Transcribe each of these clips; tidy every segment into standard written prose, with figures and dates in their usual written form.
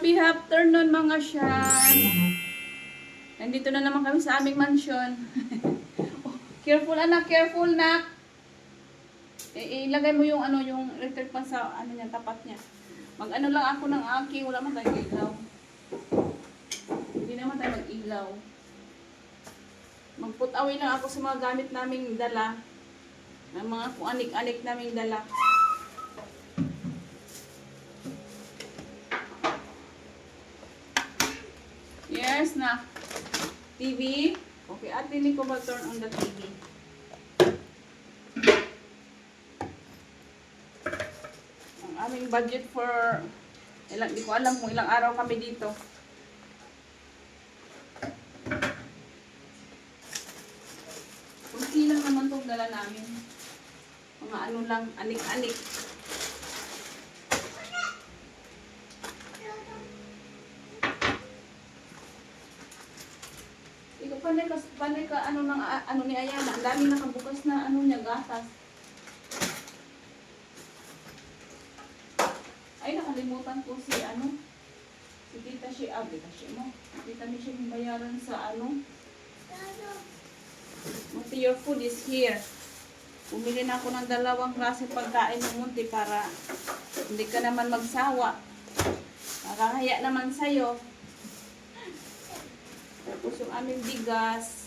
Happy afternoon mga syan. Nandito na naman kami sa aming mansion. Oh, careful anak, careful nak. Ilagay mo yung ano, yung electric pan sa ano niya, tapat niya. Mag-ano lang ako ng aking, wala man tayong ilaw. Hindi naman tayo mag-ilaw. Mag-put away lang ako sa mga gamit naming dala. Ng mga kung anik-anik naming dala. Yes, na. TV. Okay, ate ni ko ba turn on the TV? Ang aming budget for ilang, di ko alam kung ilang araw kami dito. Kunti lang naman itong dala namin. Mga ano lang, anik-anik. Panay ka ano ng ano ni Ayana, ang dami nakabukas na ano niya gatas. Ay nakalimutan ko si ano. Si Tita Shea, Tita ni siya bayaran sa ano. Munti, your food is here. Bumili na ako ng 2 klase pagkain ng Munti para hindi ka naman magsawa. Nakakaya naman sa'yo. Tapos yung aming bigas.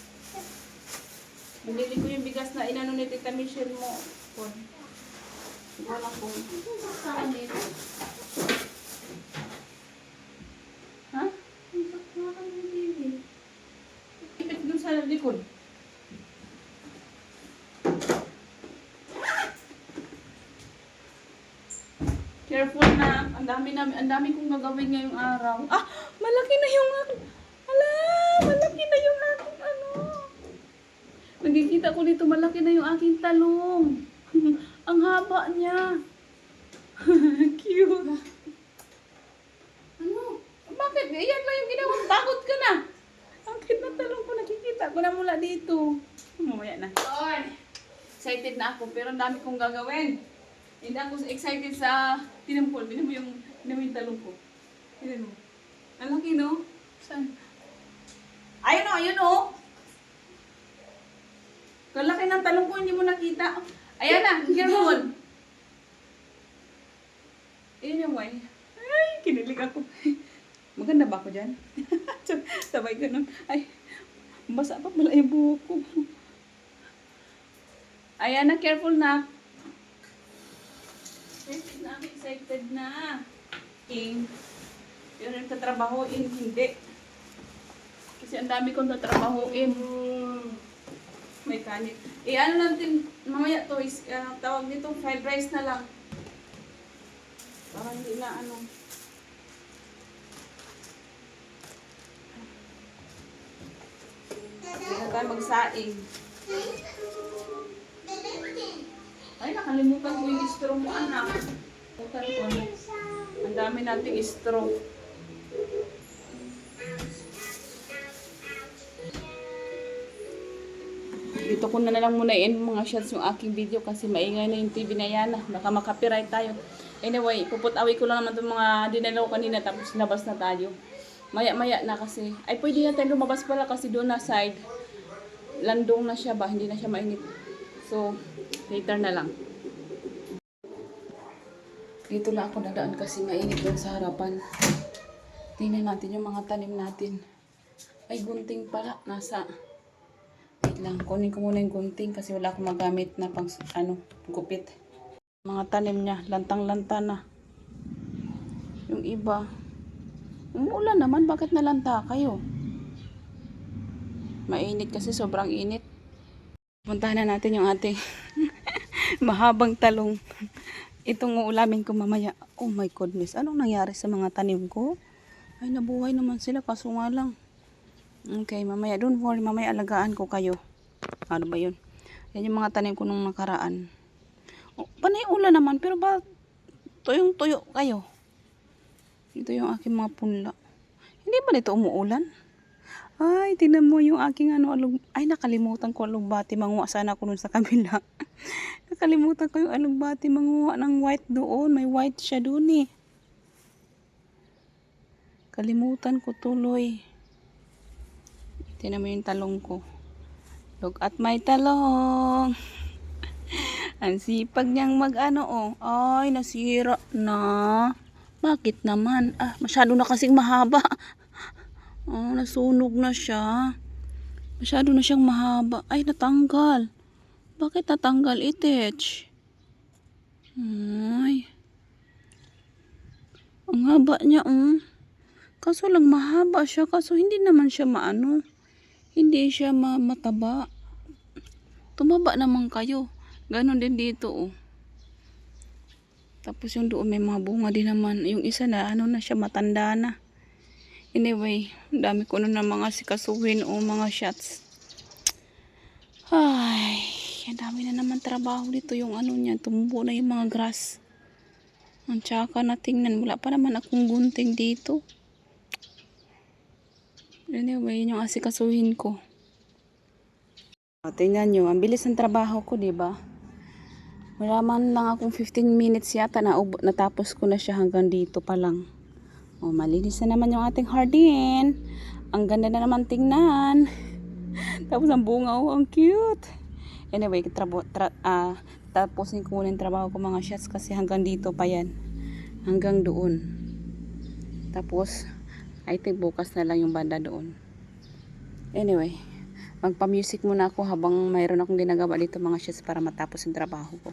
Binili ko yung bigas na inano ni Tita Michelle mo. Wala ko. Saan dito? Ha? Ipit dun sa likod. Careful na. Ang dami kong gagawin ngayong araw. Ah! Malaki na yung malaki na yung aking ano. Nagkikita ko dito, malaki na yung aking talong. Ang haba niya. Cute. Ano? Bakit? Iyan lang yung ginawa. Takot ka na. Ang cute na talong ko. Nakikita ko na mula dito. Mamaya na. Excited na ako, pero ang dami kong gagawin. Hindi ako excited sa tinampol. Tinan mo yung talong ko. Tinan mo. Ang laki, no? Saan? Ayun o. Kalaki ng talong ko, hindi mo nakita. Ayan na, careful. Ayun yung way. Ay, kinilig ako. Maganda ba ako dyan? Sabay ganun. Ay, basa pa pala yung buhok ko. Ayan na, careful na. Excited na. King. Yun yung tatrabahoin, hindi. Kasi ang dami kong tatrabahuin. May kanit. Ano natin, mamaya to, tawag nito, fried rice na lang. Para hindi na ano. Hindi na tayo magsaing. Ay, nakalimutan ko yung straw mo, anak. Ang dami nating straw. Dito ko na lang muna i-end mga shots yung aking video kasi maingay na yung TV na yan. Baka makapiright tayo. Anyway, puput-away ko lang naman itong mga dinalaw kanina tapos labas na tayo. Maya-maya na kasi. Ay, pwede na tayo lumabas pala kasi doon na side. Landong na siya ba? Hindi na siya mainit. So, later na lang. Dito na ako nadaan kasi mainit doon sa harapan. Tingnan natin yung mga tanim natin. Ay, gunting pala. Nasa... lang. Kunin ko muna yung gunting kasi wala akong magamit na pang gupit. Mga tanim niya, lantang-lanta na. Yung iba, umuulan naman, bakit nalanta kayo? Mainit kasi, sobrang init. Puntahan na natin yung ating mahabang talong. Itong uulamin ko mamaya. Oh my goodness, anong nangyari sa mga tanim ko? Ay, nabuhay naman sila, kaso nga lang. Okay, mamaya, don't worry, mamaya alagaan ko kayo. Ano ba yun? Yan yung mga tanim ko nung nakaraan. Oh, panay ulan naman, pero ba tuyong-tuyo kayo? Ito yung aking mga punla. Hindi ba nito umuulan? Ay, tingnan mo yung aking ay nakalimutan ko alugbati. Manguha sana ako nun sa kabila. Nakalimutan ko yung alugbati. Manguha ng white doon. May white siya doon eh. Kalimutan ko tuloy. Tingnan mo yung talong ko. Look at my talong. Ang sipag niyang mag-ano oh. Ay, nasira na. Bakit naman? Ah, masyado na kasing mahaba. Oh, nasunog na siya. Masyado na siyang mahaba. Ay, natanggal. Bakit natanggal, Itech? Ay. Ang haba niya, Kaso lang mahaba siya. Kaso hindi naman siya maano. Hindi siya mataba. Tumaba naman kayo. Ganon din dito, oh. Tapos yung doon may mga bunga din naman. Yung isa na, ano na siya, matanda na. Anyway, dami ko na mga sikasuhin o mga shots. Ay, ang dami na naman trabaho dito. Yung ano niya, tumbo na yung mga grass. Ang tsaka na tingnan. Wala pa naman akong gunting dito. Anyway, yun yung asikasuhin ko. O, tingnan nyo, ang bilis ng trabaho ko, diba? Wala man lang akong 15 minutes yata na natapos ko na siya hanggang dito pa lang. O, malinis na naman yung ating hardin. Ang ganda na naman tingnan. Tapos ang bunga, oh, ang cute. Anyway, tapusin ko yung trabaho ko mga shots kasi hanggang dito pa yan. Hanggang doon. Tapos, I think bukas na lang yung banda doon. Anyway, magpa-music muna ako habang mayroon akong ginagawa dito mga shots para matapos yung trabaho ko.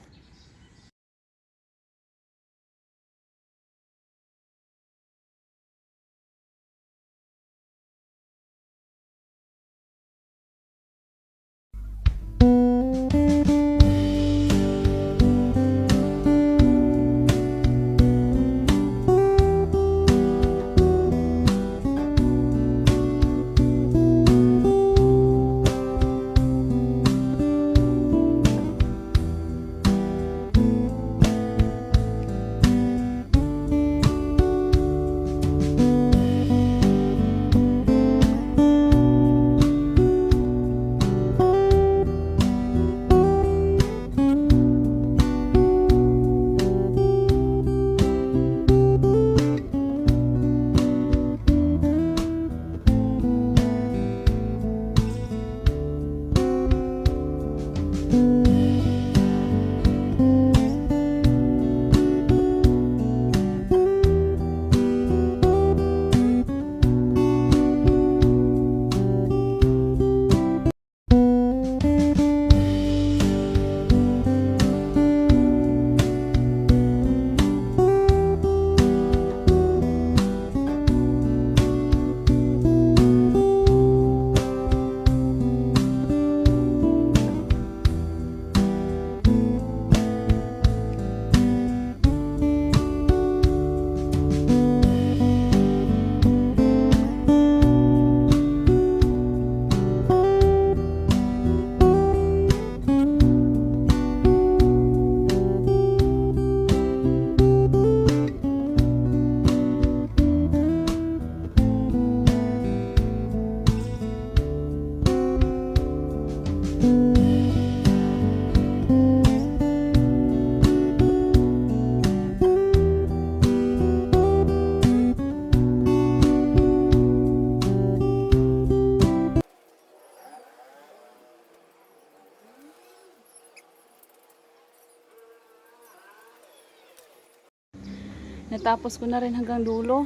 Natapos ko na rin hanggang dulo.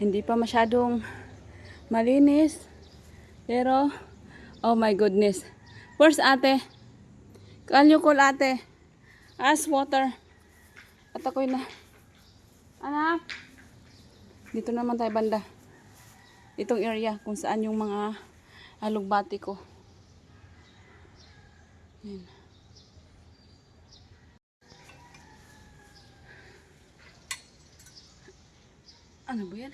Hindi pa masyadong malinis. Pero, oh my goodness. Where's ate? Can you call ate? Ask water. At ako'y na. Anak. Dito naman tayo banda. Itong area kung saan yung mga alugbati ko. Yan. Ano ba yan?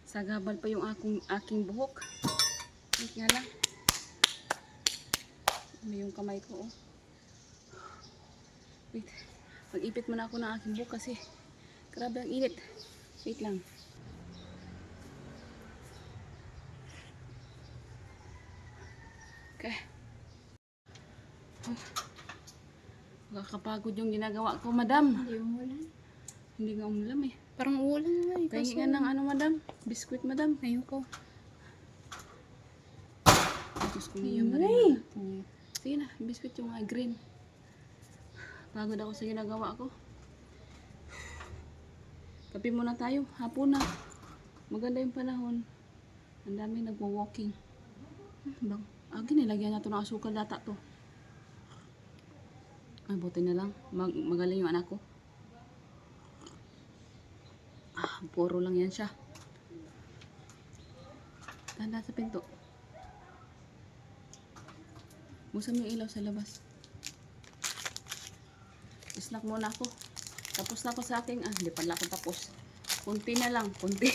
Sagabal pa yung aking buhok. Wait nga lang. Ano yung kamay ko, oh. Wait. Mag-ipit muna ako ng aking buhok kasi grabe ang init. Wait lang. Okay. Oh. Nakakapagod yung ginagawa ko, madam. Hindi umulan. Hindi nga umulan eh. Parang ulan nga eh. Pahingi nga ng ano, madam. Biskuit, madam. Ayoko. Diyos ko niyo, Maria. Sige na, biskuit yung green. Pagod ako sa ginagawa ko. Kape muna tayo. Hapon na. Maganda yung panahon. Ang daming nagwo-walking. Bang, nilagyan na to ng asukal data to. Ay, buti na lang. Magaling yung anak ko. Puro lang yan siya. Tanda sa pinto. Buksan mo yung ilaw sa labas. Snack muna ako. Tapos na ako sa aking, hindi pala ako tapos. Kunti na lang, kunti.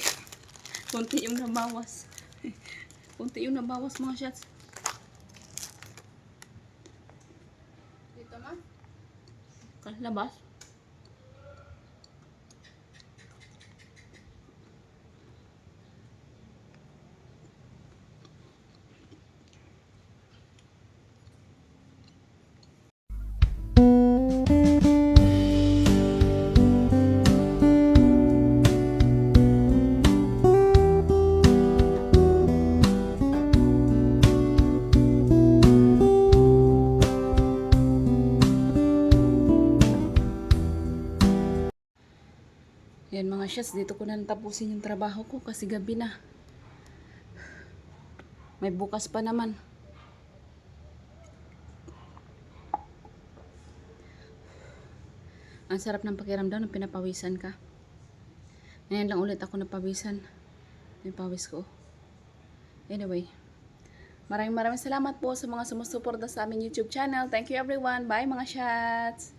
Kunti yung nabawas. Kunti yung nabawas mga shots. Dito ma? Labas. Yan mga shots, dito ko na natapusin yung trabaho ko kasi gabi na. May bukas pa naman. Ang sarap ng pakiramdam na pinapawisan ka. Ngayon lang ulit ako napawisan. Yung pawis ko. Anyway, maraming salamat po sa mga sumusuporta sa aming YouTube channel. Thank you everyone. Bye mga shots!